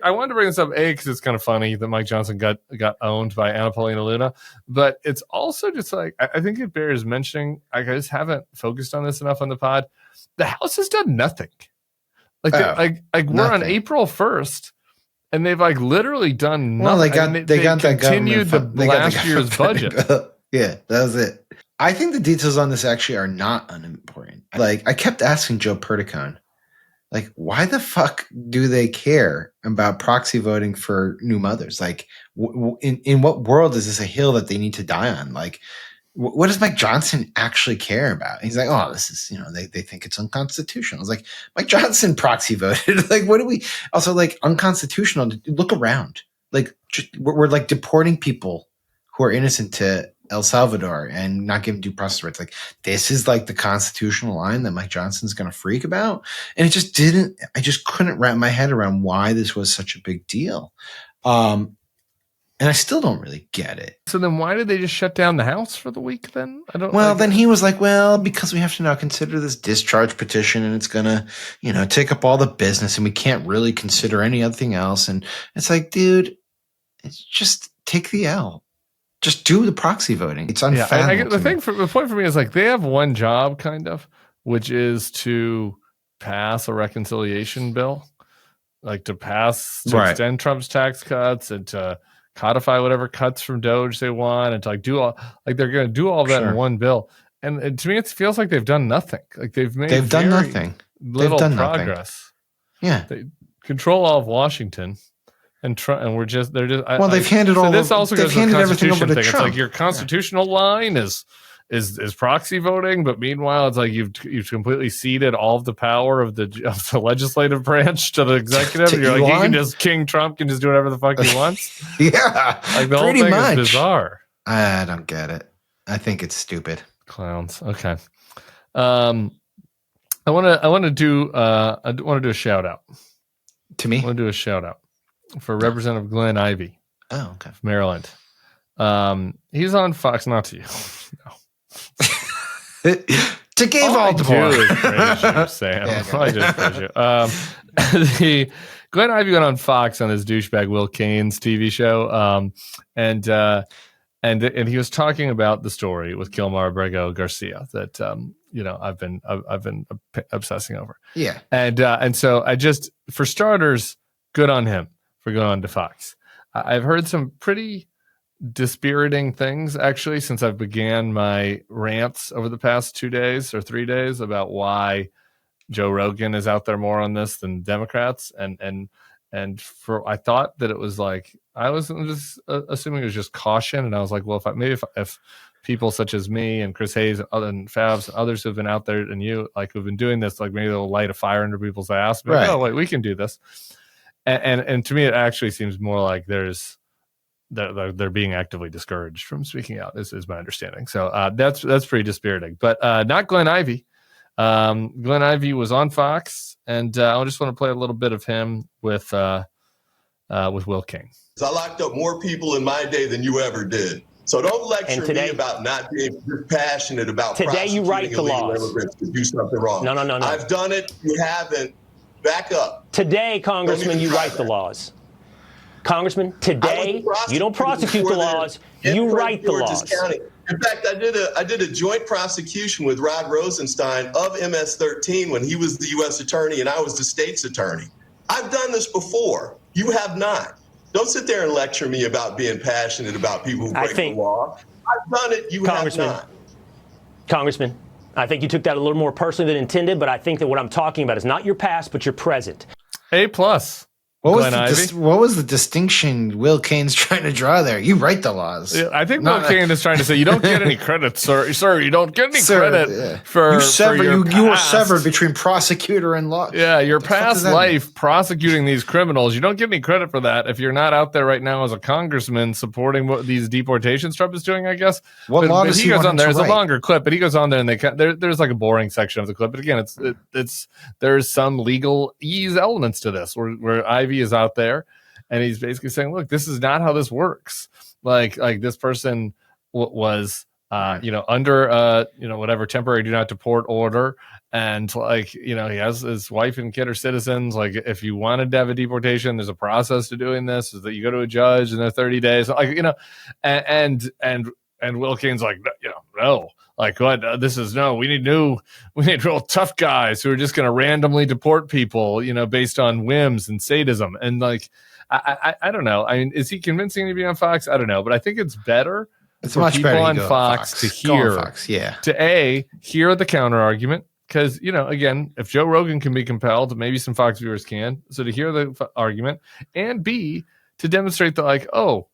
I wanted to bring this up, because it's kind of funny that Mike Johnson got owned by Anna Paulina Luna, but it's also just like I think it bears mentioning. I just haven't focused on this enough on the pod. The House has done nothing. We're on April 1st, and they've like literally done nothing. Well, they continued the last year's budget. Yeah, that was it. I think the details on this actually are not unimportant. Like, I kept asking Joe Perticone, like, why the fuck do they care about proxy voting for new mothers? Like, in what world is this a hill that they need to die on? Like, what does Mike Johnson actually care about? He's like, oh, this is, they think it's unconstitutional. I was like, Mike Johnson proxy voted. Like, what do we also like unconstitutional? Look around. Like, we're like deporting people who are innocent to El Salvador and not giving due process rights. Like, this is like the constitutional line that Mike Johnson's going to freak about. And I just couldn't wrap my head around why this was such a big deal. And I still don't really get it. So then why did they just shut down the House for the week then? Then he was like, because we have to now consider this discharge petition and it's going to, take up all the business and we can't really consider anything else. And it's like, dude, it's just take the L. Just do the proxy voting. It's unfathomable. The point for me is like they have one job kind of, which is to pass a reconciliation bill, like to extend Trump's tax cuts and to codify whatever cuts from DOGE they want and to like do all, like they're going to do all that in one bill. And to me, it feels like they've done nothing. Like they've done nothing. Little progress. Nothing. Yeah. They control all of Washington. And they're just they've handed all. This also goes to the Constitution thing. Trump. It's like your constitutional line is proxy voting, but meanwhile, it's like you've completely ceded all of the power of the legislative branch to the executive. You're Elon? like King Trump can just do whatever the fuck he wants. Yeah, like the whole thing is bizarre. I don't get it. I think it's stupid. Clowns. Okay. I want to do a shout out to me. I want to do a shout out for Representative Glenn Ivey. Oh, okay. From Maryland. He's on Fox, not to you. No. To gay Baltimore. Sam. I just praise you. Glenn Ivey went on Fox on his douchebag Will Kane's TV show. And he was talking about the story with Kilmar Abrego Garcia that I've been obsessing over. Yeah. And so I just, for starters, good on him for going on to Fox. I've heard some pretty dispiriting things actually since I began my rants over the past 2 days or 3 days about why Joe Rogan is out there more on this than Democrats. And I thought that it was like, I was just assuming it was just caution. And I was like, well, if people such as me and Chris Hayes and Favs and others who've been out there and who've been doing this, like maybe they'll light a fire under people's ass. Right. Like, oh wait, we can do this. And to me, it actually seems more like they're being actively discouraged from speaking out. This is my understanding. So that's pretty dispiriting. But not Glenn Ivey. Glenn Ivey was on Fox, and I just want to play a little bit of him with Will King. I locked up more people in my day than you ever did. So don't lecture me about not being passionate about today. You write the laws. Immigrants to do something wrong. No. I've done it. You haven't. Back up. Today, Congressman, you write the laws. Congressman, today you don't prosecute the laws. You write the laws. County. In fact, I did a joint prosecution with Rod Rosenstein of MS-13 when he was the U.S. attorney and I was the state's attorney. I've done this before. You have not. Don't sit there and lecture me about being passionate about people who break the law. I've done it. You have not. Congressman, I think you took that a little more personally than intended, but I think that what I'm talking about is not your past, but your present. A+. What was the distinction Will Kane's trying to draw there? You write the laws. Yeah, I think Will Kane is trying to say you don't get any credit, sir. Sir, you don't get any credit for you were severed between prosecutor and law. Yeah, your past life prosecuting these criminals. You don't get any credit for that if you're not out there right now as a congressman supporting what these deportations Trump is doing, I guess. What law does he goes on there? There's a longer clip, but he goes on there and there's like a boring section of the clip. But again, there's some legal ease elements to this where Ivey is out there and he's basically saying, look, this is not how this works. Like this person was under whatever temporary do not deport order, and he has his wife and kid are citizens. Like, if you wanted to have a deportation, there's a process to doing this, is that you go to a judge and they're 30 days, and Will Kane's like, no. Like, what? We need real tough guys who are just going to randomly deport people, based on whims and sadism. And like, I don't know. I mean, is he convincing me to be on Fox? I don't know. But I think it's better It's for much people better on Fox to hear, to hear the counter argument. Because, again, if Joe Rogan can be compelled, maybe some Fox viewers can. So to hear the argument, and B, to demonstrate that,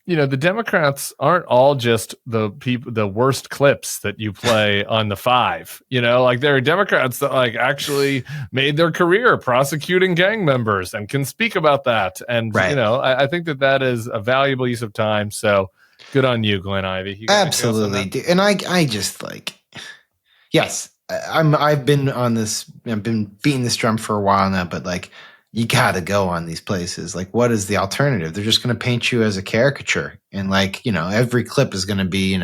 the Democrats aren't all just the worst clips that you play on the 5. There are Democrats that actually made their career prosecuting gang members and can speak about that. And I think that is a valuable use of time. So good on you, Glenn Ivey. Absolutely, and I just yes, I've been on this. I've been beating this drum for a while now, but you got to go on these places. What is the alternative? They're just going to paint you as a caricature. And every clip is going to be,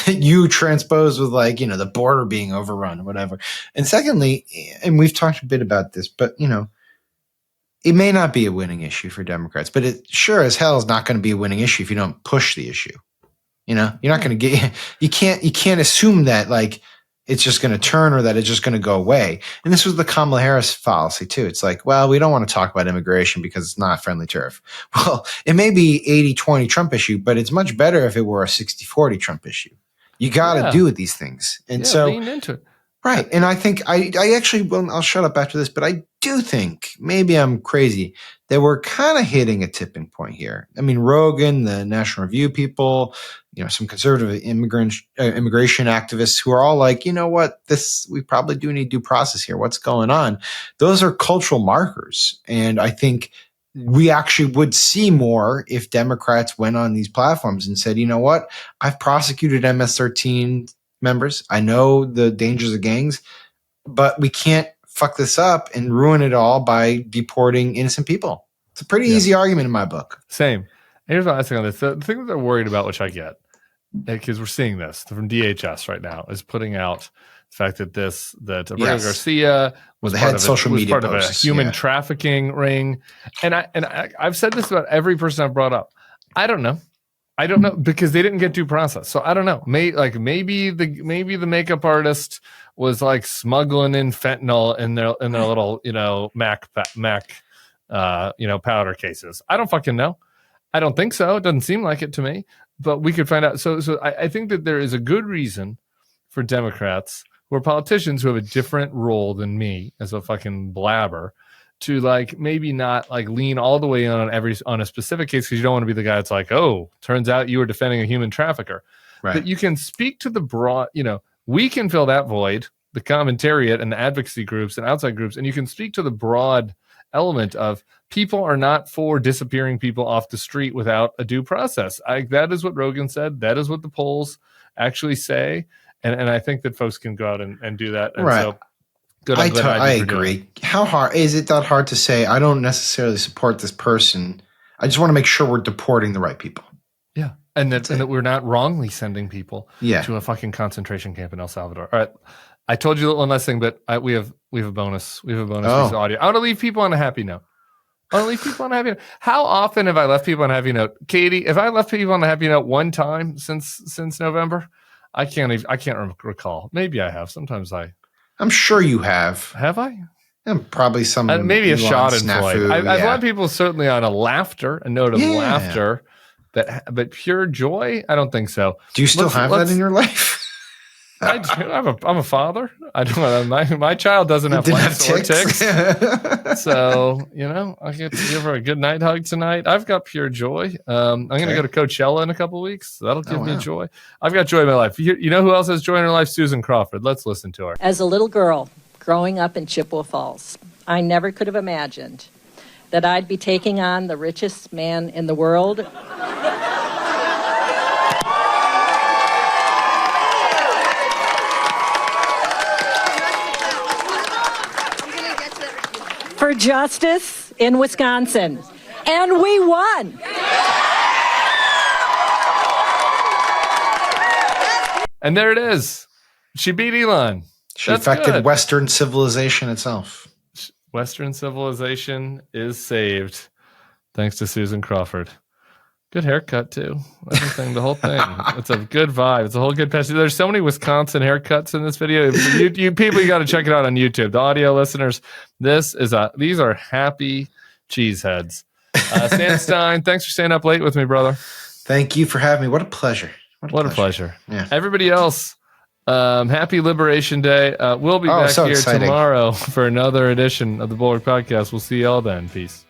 you transposed with the border being overrun, whatever. And secondly, and we've talked a bit about this, but it may not be a winning issue for Democrats, but it sure as hell is not going to be a winning issue if you don't push the issue. You're not going to get, you can't assume that it's just going to turn or that it's just going to go away. And this was the Kamala Harris fallacy too. It's we don't want to talk about immigration because it's not friendly turf. Well, it may be 80-20 Trump issue, but it's much better if it were a 60-40 Trump issue. You got to do these things. And so lean into it. Right. And I think I actually, well, I'll shut up after this, but I do think, maybe I'm crazy, that we're kind of hitting a tipping point here. I mean, Rogan, the National Review people, some conservative immigration activists who are all you know what, we probably do need due process here. What's going on? Those are cultural markers. And I think we actually would see more if Democrats went on these platforms and said, you know what, I've prosecuted MS-13 members. I know the dangers of gangs, but we can't fuck this up and ruin it all by deporting innocent people. It's a pretty easy argument in my book. Same. Here's my last thing on this. The thing that they're worried about, which I get, because we're seeing this from DHS right now, is putting out the fact that Abreu Garcia was part of a human trafficking ring. And I've said this about every person I've brought up. I don't know because they didn't get due process. So I don't know. Maybe the makeup artist was smuggling in fentanyl in their little Mac powder cases. I don't fucking know. I don't think so. It doesn't seem like it to me. But we could find out. So I think that there is a good reason for Democrats who are politicians who have a different role than me as a fucking blabber to maybe not lean all the way on a specific case, because you don't want to be the guy that's oh, turns out you were defending a human trafficker. Right. But you can speak to the broad, we can fill that void, the commentariat and the advocacy groups and outside groups, and you can speak to the broad element of people are not for disappearing people off the street without a due process. That is what Rogan said. That is what the polls actually say. And I think that folks can go out and do that. And right. So good. I agree. How hard is it? That hard to say? I don't necessarily support this person. I just want to make sure we're deporting the right people. Yeah. And that we're not wrongly sending people to a fucking concentration camp in El Salvador. All right. I told you one last thing, but we have a bonus. We have a bonus piece of audio. I want to leave people on a happy note. How often have I left people on a happy note? Katie, if I left people on a happy note one time since November, I can't recall. Maybe I have. Sometimes I'm sure you have. Have I? And probably some maybe a Elon Schadenfreude. I've led people certainly on a note of laughter, but pure joy, I don't think so. Do you still have that in your life? I do. I'm a father. I don't. My child doesn't have lice or ticks. So I get to give her a good night hug tonight. I've got pure joy. I'm going to go to Coachella in a couple of weeks. So that'll give me joy. I've got joy in my life. You know who else has joy in her life? Susan Crawford. Let's listen to her. As a little girl growing up in Chippewa Falls, I never could have imagined that I'd be taking on the richest man in the world. For justice in Wisconsin. And we won. And there it is. She beat Elon. She affected Western civilization itself. Western civilization is saved thanks to Susan Crawford. Good haircut, too. Everything, the whole thing. It's a good vibe. It's a whole good patch. There's so many Wisconsin haircuts in this video. You people, you got to check it out on YouTube. The audio listeners, these are happy cheeseheads. Stein, thanks for staying up late with me, brother. Thank you for having me. What a pleasure. What a pleasure. Yeah. Everybody else, happy Liberation Day. We'll be back here tomorrow for another edition of the Bulwark Podcast. We'll see y'all then. Peace.